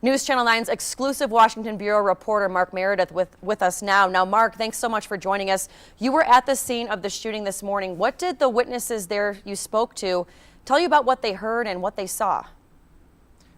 News Channel 9's exclusive Washington Bureau reporter Mark Meredith with us now. Now, Mark, thanks so much for joining us. You were at the scene of the shooting this morning. What did the witnesses there you spoke to tell you about what they heard and what they saw?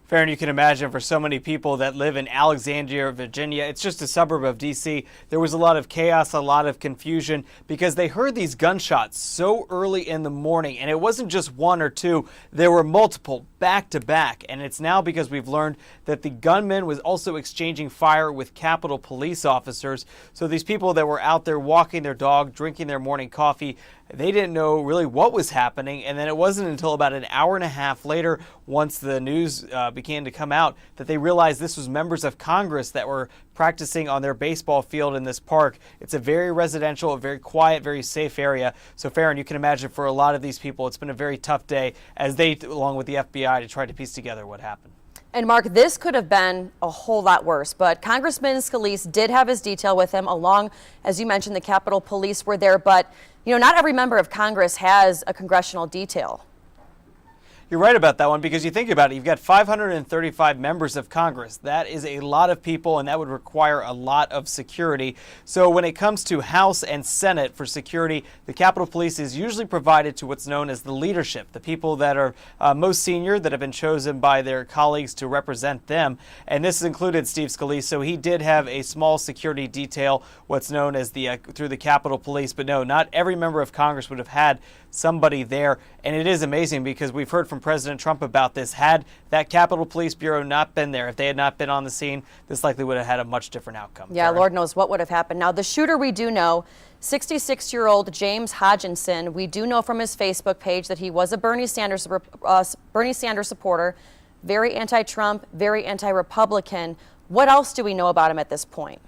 Faran, you can imagine for so many people that live in Alexandria, Virginia, it's just a suburb of D.C., there was a lot of chaos, a lot of confusion because they heard these gunshots so early in the morning. And it wasn't just one or two, there were multiple back to back. And it's now because we've learned that the gunman was also exchanging fire with Capitol Police officers. So these people that were out there walking their dog, drinking their morning coffee, they didn't know really what was happening. And then it wasn't until about an hour and a half later, once the news began to come out, that they realized this was members of Congress that were practicing on their baseball field in this park. It's a very residential, a very quiet, very safe area. So Faran, you can imagine for a lot of these people, it's been a very tough day as they, along with the FBI, to try to piece together what happened. And Mark, this could have been a whole lot worse, but Congressman Scalise did have his detail with him along, as you mentioned, the Capitol Police were there, but not every member of Congress has a congressional detail. You're right about that one because you think about it, you've got 535 members of Congress. That is a lot of people and that would require a lot of security. So when it comes to House and Senate for security, the Capitol Police is usually provided to what's known as the leadership, the people that are most senior that have been chosen by their colleagues to represent them. And this included Steve Scalise. So he did have a small security detail, what's known as through the Capitol Police. But no, not every member of Congress would have had somebody there. And it is amazing because we've heard from President Trump about this. Had that Capitol Police Bureau not been there, if they had not been on the scene, this likely would have had a much different outcome. Yeah, Lord knows what would have happened. Now, the shooter we do know, 66-year-old James Hodginson, we do know from his Facebook page that he was a Bernie Sanders supporter, very anti-Trump, very anti-Republican. What else do we know about him at this point?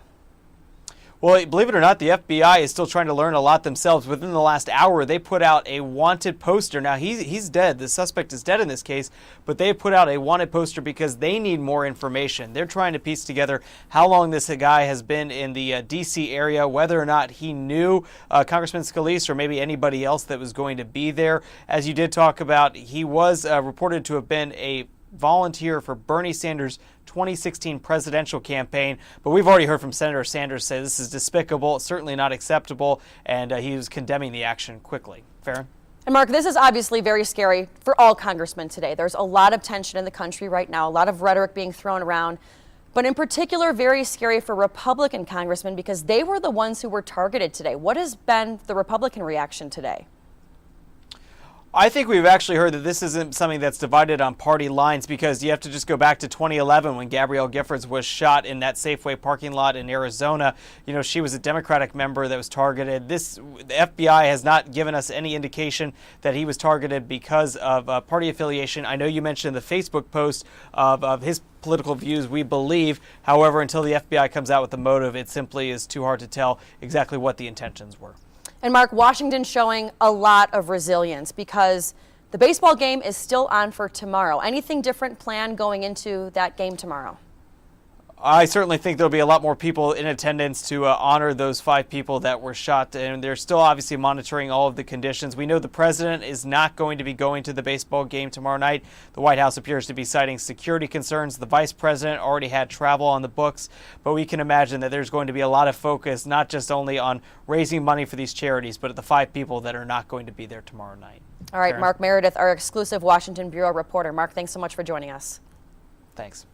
Well, believe it or not, the FBI is still trying to learn a lot themselves. Within the last hour, they put out a wanted poster. Now, he's dead. The suspect is dead in this case, but they put out a wanted poster because they need more information. They're trying to piece together how long this guy has been in the D.C. area, whether or not he knew Congressman Scalise or maybe anybody else that was going to be there. As you did talk about, he was reported to have been a volunteer for Bernie Sanders' 2016 presidential campaign. But we've already heard from Senator Sanders say this is despicable, certainly not acceptable, and he was condemning the action quickly. Faran? And Mark, this is obviously very scary for all congressmen today. There's a lot of tension in the country right now, a lot of rhetoric being thrown around, but in particular, very scary for Republican congressmen because they were the ones who were targeted today. What has been the Republican reaction today? I think we've actually heard that this isn't something that's divided on party lines because you have to just go back to 2011 when Gabrielle Giffords was shot in that Safeway parking lot in Arizona. She was a Democratic member that was targeted. The FBI has not given us any indication that he was targeted because of party affiliation. I know you mentioned the Facebook post of his political views, we believe. However, until the FBI comes out with the motive, it simply is too hard to tell exactly what the intentions were. And Mark, Washington showing a lot of resilience because the baseball game is still on for tomorrow. Anything different planned going into that game tomorrow? I certainly think there'll be a lot more people in attendance to honor those 5 people that were shot, and they're still obviously monitoring all of the conditions. We know the president is not going to be going to the baseball game tomorrow night. The White House appears to be citing security concerns. The vice president already had travel on the books, but we can imagine that there's going to be a lot of focus, not just only on raising money for these charities, but at the 5 people that are not going to be there tomorrow night. All right, Faran? Mark Meredith, our exclusive Washington Bureau reporter. Mark, thanks so much for joining us. Thanks.